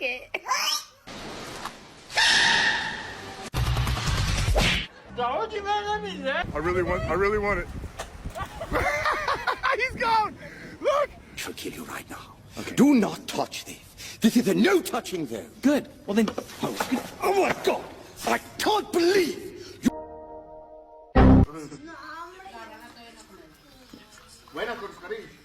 Okay. I really want it. He's gone. Look. She'll kill you right now. Okay. Do not touch this. This is a no touching zone. Good. Well then, Oh my God! I can't believe you. Buena con cariño.